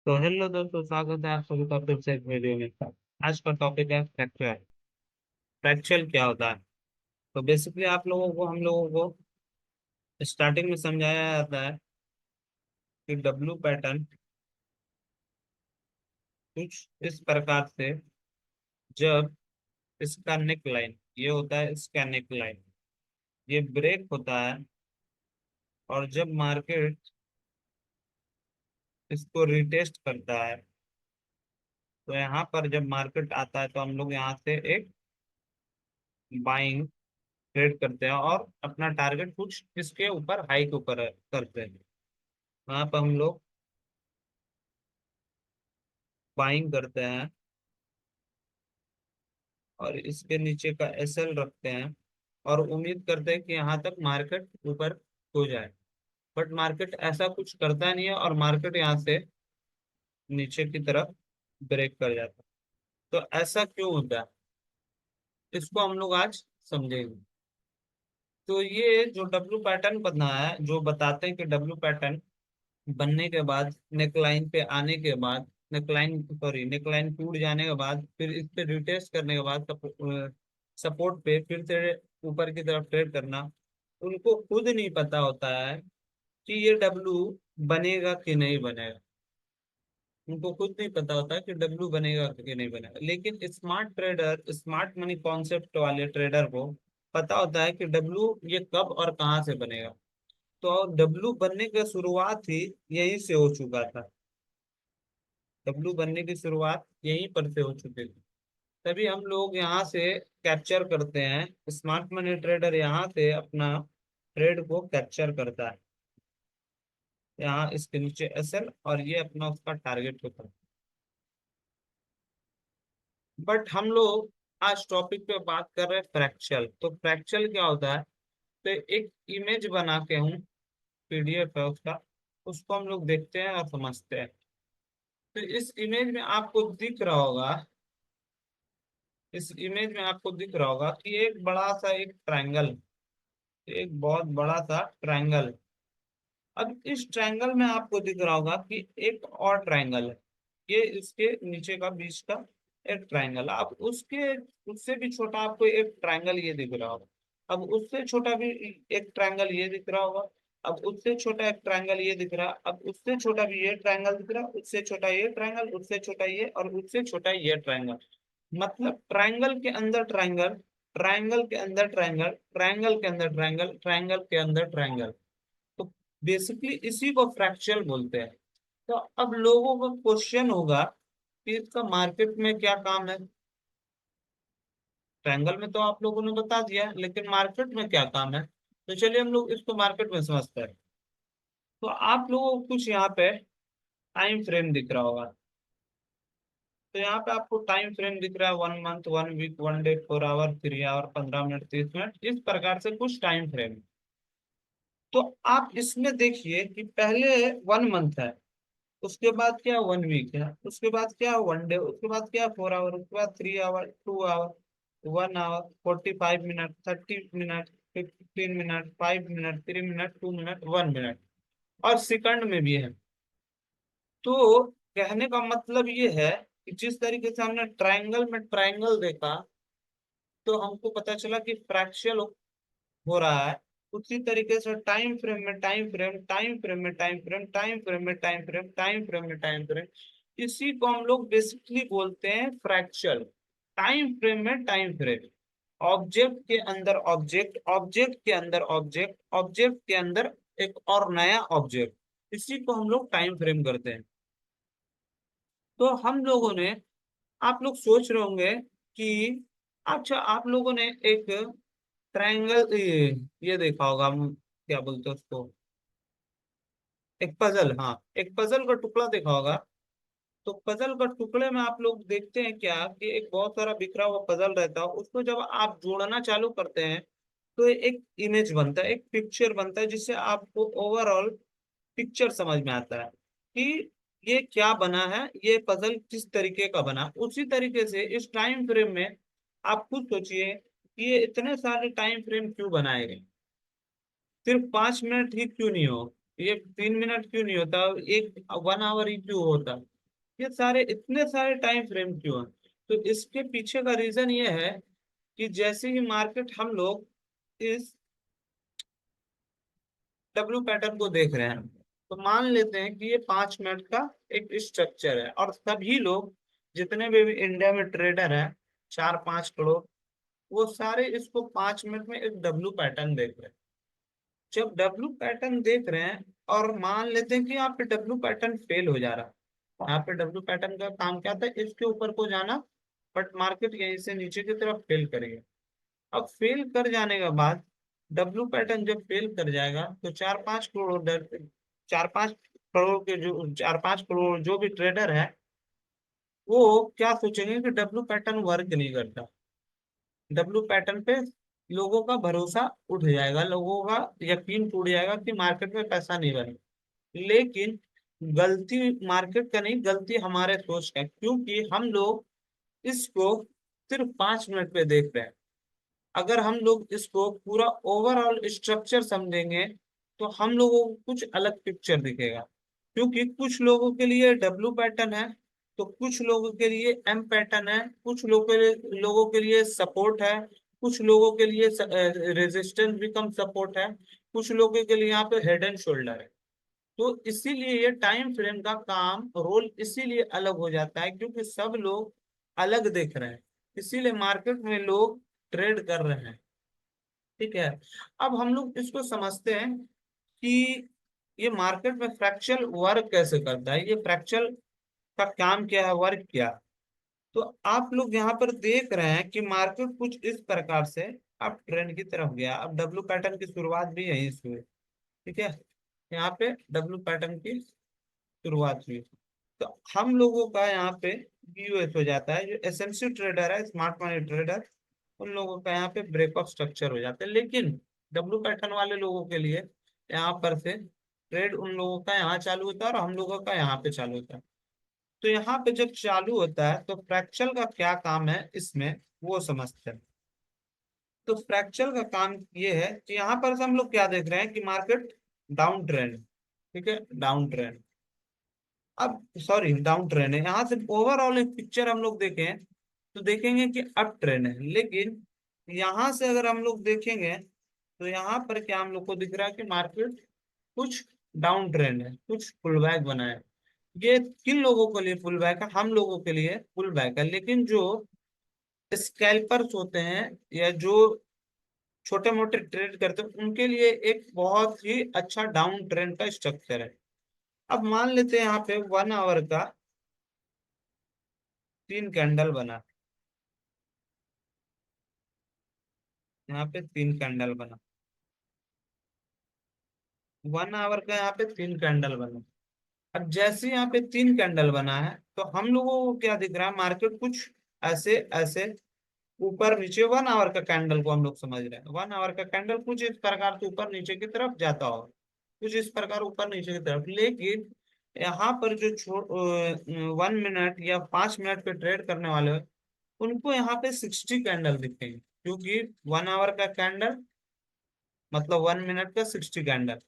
तो हेलो दोस्तों, स्वागत है आप सभी का फिर से एक वीडियो में। आज का टॉपिक है फ्रैक्चर। फ्रैक्चर क्या होता है? तो बेसिकली हम लोगों को स्टार्टिंग में समझाया जाता है कि डब्लू पैटर्न कुछ इस प्रकार से, जब इसका नेक लाइन ये होता है, इसका नेक लाइन ये ब्रेक होता है, और जब मार्केट इसको रिटेस्ट करता है, तो यहाँ पर जब मार्केट आता है तो हम लोग यहाँ से एक बाइंग ट्रेड करते हैं और अपना टारगेट कुछ इसके ऊपर हाई के ऊपर करते हैं। वहां पर हम लोग बाइंग करते हैं और इसके नीचे का एसएल रखते हैं और उम्मीद करते हैं कि यहाँ तक मार्केट ऊपर हो जाए। बट मार्केट ऐसा कुछ करता नहीं है और मार्केट यहाँ से नीचे की तरफ ब्रेक कर जाता है। तो ऐसा क्यों होता है, इसको हम लोग आज समझेंगे। तो ये जो डब्लू पैटर्न बना है, जो बताते हैं कि डब्लू पैटर्न बनने के बाद, नेकलाइन पे आने के बाद, नेकलाइन टूट जाने के बाद, फिर इस पे रिटेस्ट करने के बाद सपोर्ट पे फिर से ऊपर की तरफ ट्रेड करना, उनको खुद नहीं पता होता है कि ये डब्लू बनेगा कि नहीं बनेगा। उनको खुद नहीं पता होता है कि डब्लू बनेगा कि नहीं बनेगा, लेकिन smart trader, smart money concept वाले ट्रेडर को पता होता है कि डब्लू ये कब और कहाँ से बनेगा। तो डब्लू बनने की शुरुआत ही यहीं से हो चुका था। डब्लू बनने की शुरुआत यहीं पर से हो चुकी थी। तभी हम लोग यहाँ से कैप्चर करते हैं, स्मार्ट मनी ट्रेडर यहाँ से अपना ट्रेड को कैप्चर करता है। यहाँ इसके नीचे एसएल और ये अपना उसका टारगेट होता है। बट हम लोग आज टॉपिक पे बात कर रहे हैं फ्रैक्चर। तो फ्रैक्चर क्या होता है? तो एक इमेज बना के हूँ, पीडीएफ है उसका, उसको हम लोग देखते हैं और समझते हैं। तो इस इमेज में आपको दिख रहा होगा, इस इमेज में आपको दिख रहा होगा कि एक बड़ा सा एक ट्रायंगल, एक बहुत बड़ा सा ट्रायंगल। अब इस ट्रायंगल में आपको दिख रहा होगा कि एक और ट्रायंगल है, ये इसके नीचे का बीच का एक ट्रायंगल। अब उसके उससे भी छोटा आपको एक ट्रायंगल ये दिख रहा होगा। अब उससे छोटा भी एक ट्रायंगल ये दिख रहा होगा। अब उससे छोटा एक ट्रायंगल ये दिख रहा है। अब उससे छोटा भी ये ट्रायंगल दिख रहा है, उससे छोटा ये ट्रायंगल, उससे छोटा ये, और उससे छोटा ये ट्रायंगल। मतलब ट्रायंगल के अंदर ट्रायंगल, ट्रायंगल के अंदर ट्रायंगल, ट्रायंगल के अंदर ट्रायंगल, ट्रायंगल के अंदर ट्रायंगल। तो बेसिकली इसी को फ्रैक्चर बोलते हैं। तो अब लोगों का क्वेश्चन होगा कि इसका मार्केट में क्या काम है। ट्रायंगल में तो आप लोगों ने बता दिया, लेकिन मार्केट में क्या काम है? तो चलिए हम लोग इसको मार्केट में समझते हैं। तो आप लोगों को कुछ यहाँ पे टाइम फ्रेम दिख रहा होगा। तो यहाँ पे आपको टाइम फ्रेम दिख रहा है, 1 month, 1 week, 1 day, 4 hour, 3 hour, 15 minute, 30 minute, इस प्रकार से कुछ टाइम फ्रेम। तो आप इसमें देखिए कि पहले 1 मंथ है, उसके बाद क्या 1 वीक है, उसके बाद क्या 1 डे, उसके बाद क्या 4 आवर, उसके बाद 3 hour, 2 hour, 1 hour, 45 minute, 30 minute, 15 minute, 5 minute, 3 minute, 2 minute, 1 minute, और सेकंड में भी है। तो कहने का मतलब ये है कि जिस तरीके से हमने ट्रायंगल में ट्रायंगल देखा, तो हमको पता चला कि फ्रैक्शन हो रहा है। उसी तरीके से टाइम फ्रेम में टाइम फ्रेम, टाइम फ्रेम में टाइम फ्रेम, टाइम फ्रेम में टाइम फ्रेम, टाइम फ्रेम में टाइम फ्रेम, इसी को हम लोग बेसिकली बोलते हैं फ्रैक्चर। टाइम फ्रेम में टाइम फ्रेम, ऑब्जेक्ट के अंदर ऑब्जेक्ट, ऑब्जेक्ट के अंदर ऑब्जेक्ट, ऑब्जेक्ट के अंदर एक और नया ऑब्जेक्ट, इसी को हम लोग टाइम फ्रेम करते हैं। तो हम लोगों ने, आप लोग सोच रहे होंगे कि अच्छा, आप लोगों ने एक ट्रायंगल, ये देखा होगा, हम क्या बोलते हैं उसको, एक पजल, हाँ, एक पजल का टुकड़ा देखा होगा। तो पजल का टुकड़े में आप लोग देखते हैं क्या कि एक बहुत सारा बिखरा हुआ पजल रहता है, उसको जब आप जोड़ना चालू करते हैं तो एक इमेज बनता है, एक पिक्चर बनता है, जिससे आपको ओवरऑल पिक्चर समझ में आता है कि ये क्या बना है, ये पजल किस तरीके का बना। उसी तरीके से इस टाइम फ्रेम में आप खुद सोचिए कि ये इतने सारे टाइम फ्रेम क्यों बनाए गए। सिर्फ 5 मिनट ही क्यों नहीं हो, ये 3 मिनट क्यों नहीं होता, एक 1 आवर ही क्यों होता? ये सारे इतने सारे टाइम फ्रेम क्यों हैं? तो इसके पीछे का रीजन ये है कि जैसे ही मार्केट हम लोग इस डब्ल्यू पैटर्न को देख रहे हैं, तो मान लेते हैं कि ये 5 मिनट का एक स्ट्रक्चर है, और सभी लोग जितने भी इंडिया में ट्रेडर हैं, 4-5 करोड़, वो सारे इसको 5 मिनट में एक डब्ल्यू पैटर्न देख रहे हैं। जब डब्ल्यू पैटर्न देख रहे हैं और मान लेते हैं कि यहाँ पे डब्ल्यू पैटर्न फेल हो जा रहा है, यहाँ पे डब्ल्यू पैटर्न का काम क्या था, इसके ऊपर को जाना, बट मार्केट यहीं से नीचे की तरफ फेल करेगा। अब फेल कर जाने के बाद डब्ल्यू पैटर्न जब फेल कर जाएगा, तो 4-5 करोड़ जो भी ट्रेडर है, वो क्या सोचेंगे कि डब्ल्यू पैटर्न वर्क नहीं करता। डब्ल्यू पैटर्न पे लोगों का भरोसा उठ जाएगा, लोगों का यकीन टूट जाएगा कि मार्केट में पैसा नहीं बनेगा। लेकिन गलती मार्केट का नहीं, गलती हमारे सोच का है, क्योंकि हम लोग इसको सिर्फ 5 मिनट पे देख रहे हैं। अगर हम लोग इसको पूरा ओवरऑल स्ट्रक्चर समझेंगे, तो हम लोगों को कुछ अलग पिक्चर दिखेगा। क्योंककि कुछ लोगों के लिए डब्ल्यू पैटर्न है, तो कुछ लोगों के लिए एम पैटर्न है, कुछ लोगों के लिए सपोर्ट है, कुछ लोगों के लिए रेजिस्टेंस भी कम सपोर्ट है, कुछ लोगों के लिए यहाँ पे हेड एंड शोल्डर है। तो इसीलिए ये टाइम फ्रेम का काम रोल इसीलिए अलग हो जाता है, क्योंकि सब लोग अलग देख रहे हैं, इसीलिए मार्केट में लोग ट्रेड कर रहे हैं। ठीक है। अब हम लोग इसको समझते हैं कि ये मार्केट में फ्रैक्चरल वर्क कैसे करता है, ये फ्रैक्चरल का काम क्या है, वर्क क्या है। तो आप लोग यहाँ पर देख रहे हैं कि मार्केट कुछ इस प्रकार से अब ट्रेंड की तरफ गया। अब डब्ल्यू पैटर्न की शुरुआत भी यहीं से हुई। ठीक है, यहाँ पे डब्ल्यू पैटर्न की शुरुआत हुई। तो हम लोगों का यहाँ पे यूएस हो जाता है, जो एसएमसी ट्रेडर है, स्मार्ट मनी ट्रेडर, उन लोगों का यहाँ पे ब्रेकअप स्ट्रक्चर हो जाता है। लेकिन डब्ल्यू पैटर्न वाले लोगों के लिए यहाँ पर से ट्रेड उन लोगों का यहाँ चालू होता है और हम लोगों का यहाँ पे चालू होता है। तो यहाँ पे जब चालू होता है, तो फ्रैक्चर का क्या काम है इसमें, वो समझते हैं। तो फ्रैक्चर का काम ये है कि यहाँ पर से हम लोग क्या देख रहे हैं कि मार्केट डाउन ट्रेंड। ठीक है, डाउन ट्रेंड। अब सॉरी, डाउन ट्रेंड है। यहाँ से ओवरऑल एक पिक्चर हम लोग देखें, तो देखेंगे कि अप ट्रेंड है। लेकिन यहाँ से अगर हम लोग देखेंगे, तो यहाँ पर क्या हम लोग को दिख रहा है कि मार्केट कुछ डाउन ट्रेंड है, कुछ पुल बैक बना है। ये किन लोगों के लिए पुल बैक है, हम लोगों के लिए पुल बैक है। लेकिन जो स्कैल्पर्स होते हैं, या जो छोटे मोटे ट्रेड करते हैं, उनके लिए एक बहुत ही अच्छा डाउन ट्रेंड का स्ट्रक्चर है। अब मान लेते हैं यहाँ पे 1 आवर का 3 कैंडल बना, यहाँ पे 3 कैंडल बना, 1 आवर का यहाँ पे 3 कैंडल बना। अब जैसे यहाँ पे 3 कैंडल बना है, तो हम लोगों को क्या दिख रहा है, मार्केट कुछ ऐसे ऐसे ऊपर नीचे, 1 आवर का कैंडल को हम लोग समझ रहे हैं, 1 आवर का कैंडल कुछ इस प्रकार से ऊपर नीचे की तरफ जाता हो, कुछ इस प्रकार ऊपर नीचे की तरफ। लेकिन यहाँ पर जो 1 मिनट या 5 मिनट पे ट्रेड करने वाले हैं, उनको यहाँ पे 60 कैंडल दिखेंगे, क्योंकि 1 आवर का कैंडल मतलब 1 मिनट का 60 कैंडल,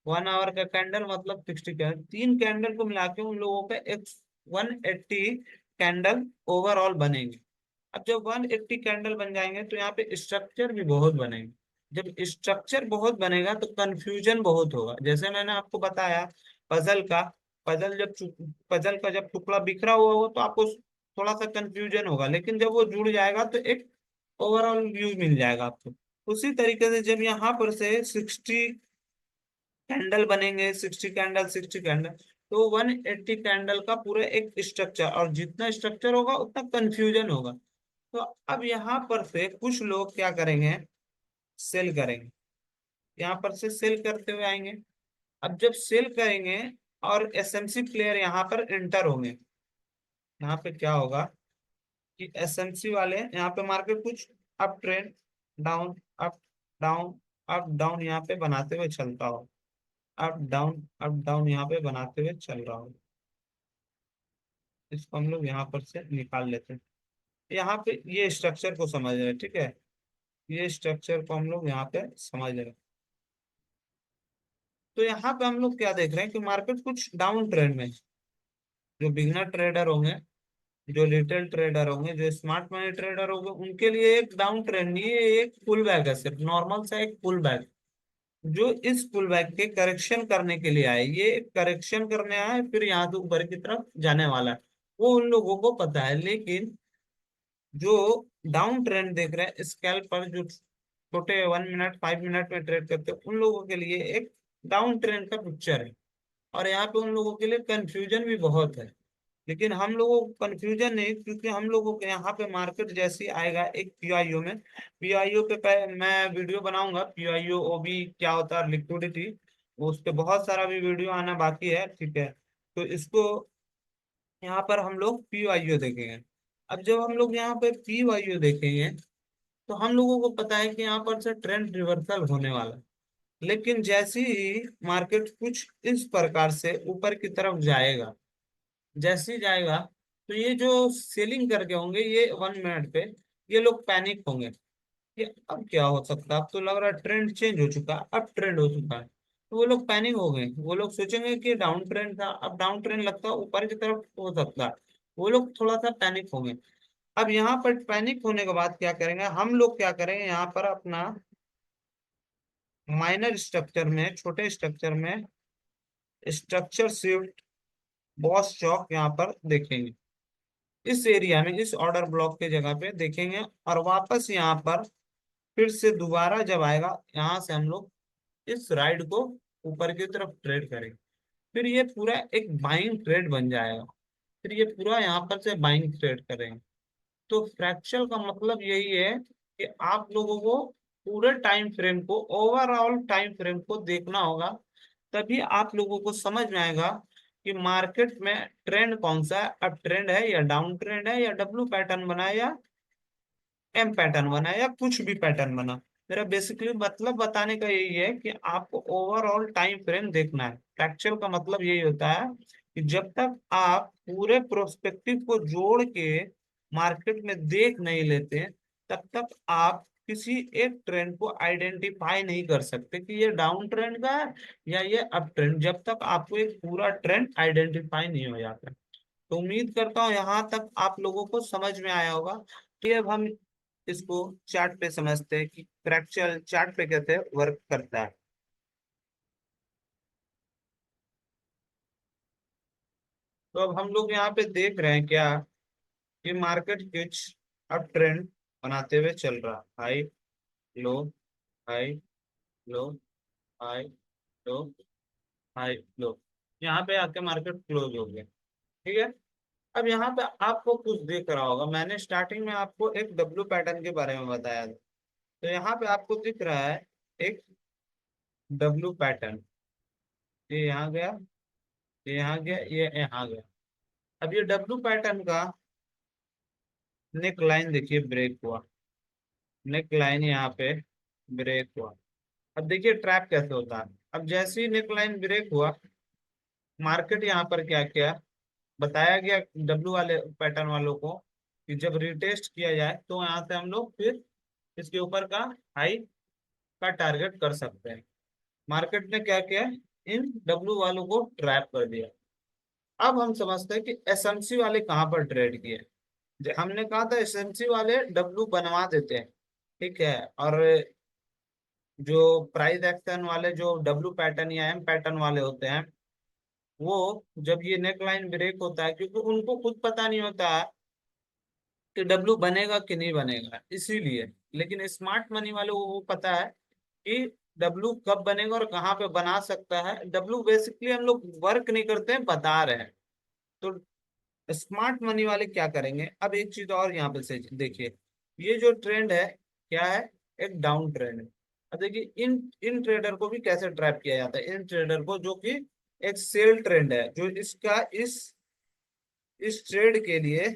1 आवर का कैंडल मतलब 60 कैंडल, 3 कैंडल को मिला के उन लोगों का एक 180 कैंडल ओवरऑल बनेंगे। अब जब 180 कैंडल बन जाएंगे, तो यहाँ पे स्ट्रक्चर भी बहुत बनेंगे। जब स्ट्रक्चर बहुत बनेगा, तो कंफ्यूजन बहुत होगा। जैसे मैंने आपको बताया पजल का, पजल का जब टुकड़ा बिखरा हुआ हो, तो आपको थोड़ा सा कंफ्यूजन होगा, लेकिन जब वो जुड़ जाएगा, तो एक ओवरऑल व्यू मिल जाएगा आपको। उसी तरीके से जब यहाँ पर से 60 कैंडल बनेंगे, 60 कैंडल 60 कैंडल, तो 180 कैंडल का पूरा एक स्ट्रक्चर, और जितना स्ट्रक्चर होगा उतना कंफ्यूजन होगा। तो अब यहाँ पर से कुछ लोग क्या करेंगे, सेल करेंगे, यहाँ पर से सेल करते हुए आएंगे। अब जब सेल करेंगे और एसएमसी प्लेयर यहाँ पर एंटर होंगे, यहाँ पे क्या होगा कि एसएमसी वाले यहाँ पे मार्केट कुछ up trend, down, up down, up down यहाँ पे बनाते हुए चलता हो, अप डाउन, अप डाउन यहाँ पे बनाते हुए चल रहा हो। इसको हम लोग यहाँ पर से निकाल लेते हैं। यहाँ पे ये स्ट्रक्चर को समझ रहे हैं, ठीक है, ये स्ट्रक्चर को हम लोग यहाँ पे समझ रहे हैं। तो यहाँ पे हम लोग क्या देख रहे हैं कि मार्केट कुछ डाउन ट्रेंड में है। जो बिगनर ट्रेडर होंगे, जो रिटेल ट्रेडर होंगे, जो स्मार्ट मनी ट्रेडर होंगे, उनके लिए एक डाउन ट्रेंड, ये एक पुल बैक है, सिर्फ नॉर्मल सा एक पुल बैक, जो इस पुल बैक के करेक्शन करने के लिए आए, ये करेक्शन करने आए फिर यहाँ से ऊपर की तरफ जाने वाला है, वो उन लोगों को पता है। लेकिन जो डाउन ट्रेंड देख रहे हैं स्कैल्प पर, जो छोटे 1 मिनट 5 मिनट में ट्रेड करते हैं, उन लोगों के लिए एक डाउन ट्रेंड का पिक्चर है। और यहाँ पे उन लोगों के लिए कंफ्यूजन भी बहुत है। लेकिन हम लोगों को कंफ्यूजन नहीं, क्योंकि हम लोगों के यहाँ पे मार्केट जैसे ही आएगा एक पीआईओ में, पीआईओ मैं वीडियो बनाऊंगा, पीआईओ ओबी क्या होता है, लिक्विडिटी, उस पे बहुत सारा भी वीडियो आना बाकी है, ठीक है। तो इसको यहाँ पर हम लोग पीआईओ देखेंगे। अब जब हम लोग यहाँ पे पीआईओ देखेंगे, तो हम लोगों को पता है कि यहाँ पर से ट्रेंड रिवर्सल होने वाला है। लेकिन जैसे ही मार्केट कुछ इस प्रकार से ऊपर की तरफ जाएगा, जैसे ही जाएगा, तो ये जो सेलिंग करके होंगे ये 1 मिनट पे, ये लोग पैनिक होंगे कि अब क्या हो सकता है, अब तो लग रहा है ट्रेंड चेंज हो चुका है, अब ट्रेंड हो चुका है। तो वो लोग पैनिक हो गए, वो लोग सोचेंगे कि डाउन ट्रेंड था, अब डाउन ट्रेंड लगता है ऊपर की तरफ हो सकता है, वो लोग थोड़ा सा पैनिक होंगे। अब यहाँ पर पैनिक होने के बाद क्या करेंगे हम लोग, क्या करेंगे यहाँ पर अपना माइनर स्ट्रक्चर में, छोटे स्ट्रक्चर में स्ट्रक्चर शिफ्ट बॉस चौक यहाँ पर देखेंगे, इस एरिया में इस ऑर्डर ब्लॉक के जगह पे देखेंगे, और वापस यहाँ पर फिर से दोबारा जब आएगा, यहाँ से हम लोग इस राइड को ऊपर की तरफ ट्रेड करेंगे, फिर ये पूरा एक बाइंग ट्रेड बन जाएगा, फिर ये पूरा यहाँ पर से बाइंग ट्रेड करेंगे। तो फ्रैक्चर का मतलब यही है कि आप लोगों को पूरे टाइम फ्रेम को, ओवरऑल टाइम फ्रेम को देखना होगा, तभी आप लोगों को समझ में आएगा कि मार्केट में ट्रेंड कौन सा है, अब ट्रेंड है या डाउन ट्रेंड है, या डब्ल्यू पैटर्न बना है या एम पैटर्न बना है, या कुछ भी पैटर्न बना। मेरा बेसिकली मतलब बताने का यही है कि आपको ओवरऑल टाइम फ्रेम देखना है। फ्रैक्चर का मतलब यही होता है कि जब तक आप पूरे प्रोस्पेक्टिव को जोड़ के मार्केट में देख नहीं लेते, तब तक आप किसी एक ट्रेंड को आइडेंटिफाई नहीं कर सकते कि ये डाउन ट्रेंड का है या ये अप ट्रेंड, जब तक आपको एक पूरा ट्रेंड आइडेंटिफाई नहीं हो जाता। तो उम्मीद करता हूँ यहाँ तक आप लोगों को समझ में आया होगा। कि अब हम इसको चार्ट पे समझते हैं कि फ्रैक्चर चार्ट पे कैसे वर्क करता है। तो अब हम लोग यहाँ पे देख रहे हैं क्या, कि मार्केट कुछ अब ट्रेंड बनाते हुए चल रहा, high low, high low, high low, high low, यहाँ पे आके मार्केट क्लोज हो गया, ठीक है। अब यहाँ पे आपको कुछ दिख रहा होगा, मैंने स्टार्टिंग में आपको एक डब्ल्यू पैटर्न के बारे में बताया था। तो यहाँ पे आपको दिख रहा है एक डब्ल्यू पैटर्न, ये यहाँ गया, ये यहाँ गया, ये यहाँ गया। अब ये डब्ल्यू पैटर्न का नेक लाइन देखिए ब्रेक हुआ, नेक लाइन यहाँ पे ब्रेक हुआ। अब देखिए ट्रैप कैसे होता है। अब जैसे ही नेक लाइन ब्रेक हुआ, मार्केट यहाँ पर क्या किया, बताया गया डब्ल्यू वाले पैटर्न वालों को कि जब रिटेस्ट किया जाए तो यहाँ से हम लोग फिर इसके ऊपर का हाई का टारगेट कर सकते हैं। मार्केट ने क्या किया, इन डब्ल्यू वालों को ट्रैप कर दिया। अब हम समझते हैं कि एसएमसी वाले कहाँ पर ट्रेड किए। हमने कहा था एसएमसी वाले डब्ल्यू बनवा देते हैं, ठीक है। और जो प्राइस एक्शन वाले जो डब्ल्यू पैटर्न या एम पैटर्न वाले होते हैं, वो जब ये नेक लाइन ब्रेक होता है, क्योंकि उनको खुद पता नहीं होता है कि डब्ल्यू बनेगा कि नहीं बनेगा, इसीलिए। लेकिन स्मार्ट मनी वाले वो पता है कि डब्ल्यू कब बनेगा और कहाँ पे बना सकता है। डब्ल्यू बेसिकली हम लोग वर्क नहीं करते हैं, बता रहे हैं। तो स्मार्ट मनी वाले क्या करेंगे, अब एक चीज और यहाँ पे से देखिए, ये जो ट्रेंड है क्या है, एक डाउन ट्रेंड है। अब देखिए इन इन ट्रेडर को भी कैसे ट्रैप किया जाता है, इन ट्रेडर को, जो कि एक सेल ट्रेंड है, जो इसका इस ट्रेड के लिए,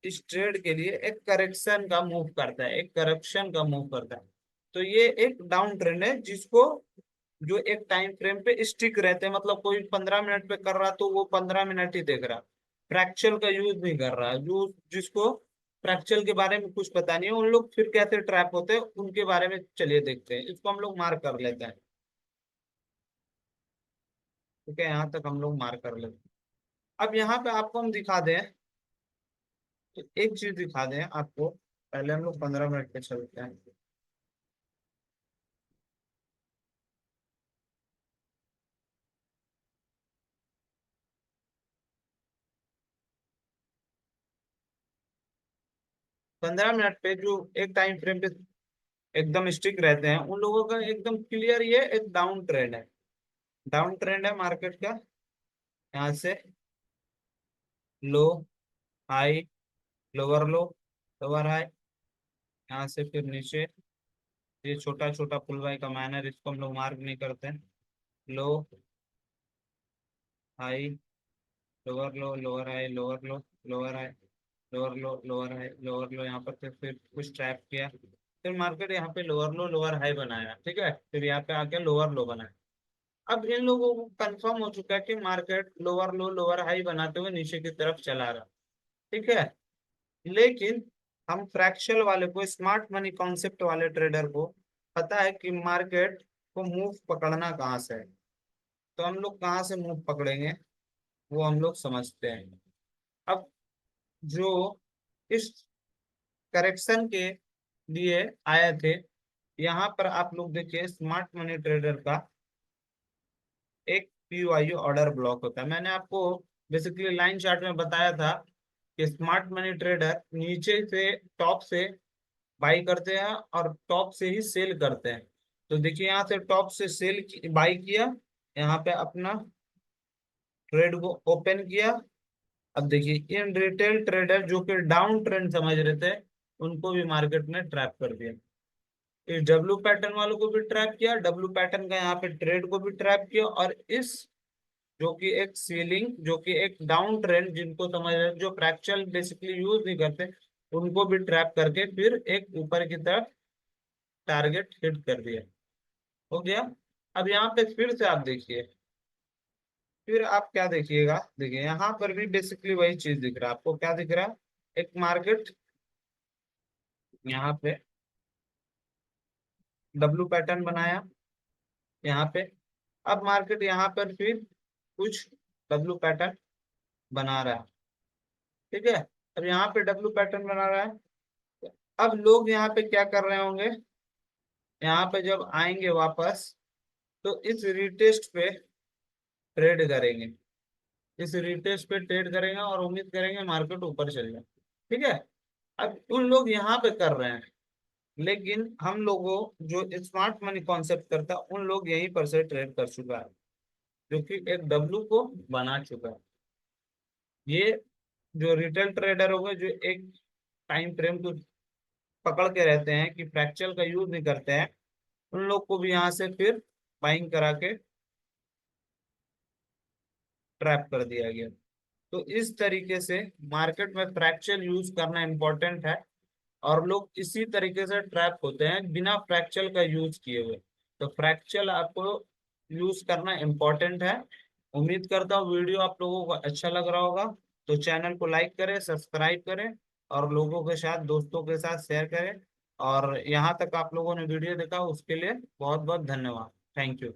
इस ट्रेड के लिए एक करेक्शन का मूव करता है, एक करेक्शन का मूव करता है। तो ये एक डाउन ट्रेंड है जिसको, जो एक टाइम फ्रेम पे स्टिक रहते हैं, मतलब कोई 15 मिनट पे कर रहा तो वो 15 मिनट ही देख रहा, फ्रैक्चर का यूज नहीं कर रहा। जो जिसको फ्रैक्चर के बारे में कुछ पता नहीं है, उन लोग फिर कैसे ट्रैप होते हैं उनके बारे में चलिए देखते हैं। इसको हम लोग मार्क कर लेते हैं, ठीक है, यहाँ तक हम लोग मार्क कर लेते हैं। अब यहाँ पे आपको हम दिखा दें, तो एक चीज दिखा दें आपको। पहले हम लोग 15 मिनट पे चलते हैं। 15 मिनट पे जो एक टाइम फ्रेम पे एकदम स्टिक रहते हैं, उन लोगों का एकदम क्लियर ये एक डाउन ट्रेंड है। डाउन ट्रेंड है मार्केट का। यहाँ से low, high, lower low, lower high, यहाँ से फिर नीचे। ये छोटा छोटा पुलवाई का माइनर, इसको हम लोग मार्क नहीं करते हैं। Low, high, lower low, lower high, lower low, lower high, lower low, lower high, lower low, यहाँ पर फिर कुछ ट्रैप किया, फिर मार्केट यहाँ पे लोअर लो, लोअर हाई बनाया, ठीक है, फिर यहाँ पे आके लोअर लो बनाया। अब इन लोगों को कंफर्म हो चुका है कि market lower low, lower high बनाते हुए नीचे की तरफ चला रहा, ठीक है। लेकिन हम फ्रैक्शनल वाले को, स्मार्ट मनी कॉन्सेप्ट वाले ट्रेडर को पता है कि मार्केट को मूव पकड़ना कहाँ से है। तो हम लोग कहाँ से मूव पकड़ेंगे वो हम लोग समझते हैं। अब जो इस करेक्शन के लिए आए थे, यहाँ पर आप लोग देखिए स्मार्ट मनी ट्रेडर का एक पीवाईयू ऑर्डर ब्लॉक होता है। मैंने आपको बेसिकली लाइन चार्ट में बताया था कि स्मार्ट मनी ट्रेडर नीचे से, टॉप से बाई करते हैं और टॉप से ही सेल करते हैं। तो देखिए यहाँ से टॉप से सेल बाई किया, यहाँ पे अपना ट्रेड को ओपन किया। अब देखिए इन रिटेल ट्रेडर जो कि डाउन ट्रेंड समझ रहे थे, उनको भी मार्केट ने ट्रैप कर दिया। इस डब्ल्यू पैटर्न वालों को भी ट्रैप किया, डब्ल्यू पैटर्न का यहाँ पे ट्रेड को भी ट्रैप किया, और इस जो कि एक सीलिंग, जो कि एक डाउन ट्रेंड जिनको समझ रहे हैं, जो फ्रैक्चरल बेसिकली यूज नहीं करते, उनको भी ट्रैप करके फिर एक ऊपर की तरफ टारगेट हिट कर दिया। हो गया। अब यहाँ पे फिर से आप देखिए, फिर आप क्या देखिएगा, देखिए यहाँ पर भी बेसिकली वही चीज दिख रहा है आपको। क्या दिख रहा है? एक मार्केट यहाँ पे डब्लू पैटर्न बनाया यहाँ पे। अब मार्केट यहाँ पर फिर कुछ डब्लू पैटर्न बना रहा है, ठीक है। अब यहाँ पे डब्लू पैटर्न बना रहा है। अब लोग यहाँ पे क्या कर रहे होंगे, यहाँ पे जब आएंगे वापस, तो इस रिटेस्ट पे ट्रेड करेंगे, इस रिटेस्ट पे ट्रेड करेंगे और उम्मीद करेंगे मार्केट ऊपर चल जाए, ठीक है। अब उन लोग यहाँ पे कर रहे हैं, लेकिन हम लोगों जो स्मार्ट मनी कॉन्सेप्ट करता है, उन लोग यहीं पर से ट्रेड कर चुका है, जो कि एक डब्लू को बना चुका है। ये जो रिटेल ट्रेडर हो गए, जो एक टाइम फ्रेम को पकड़ के रहते हैं, कि फ्रैक्चर का यूज नहीं करते हैं, उन लोग को भी यहाँ से फिर बाइंग करा के ट्रैप कर दिया गया। तो इस तरीके से मार्केट में फ्रैक्चर यूज करना इंपॉर्टेंट है, और लोग इसी तरीके से ट्रैप होते हैं बिना फ्रैक्चर का यूज किए हुए। तो फ्रैक्चर आपको यूज करना इंपॉर्टेंट है। उम्मीद करता हूँ वीडियो आप लोगों को अच्छा लग रहा होगा। तो चैनल को लाइक करें, सब्सक्राइब करें, और लोगों के साथ, दोस्तों के साथ शेयर करें। और यहाँ तक आप लोगों ने वीडियो देखा उसके लिए बहुत बहुत धन्यवाद। Thank you.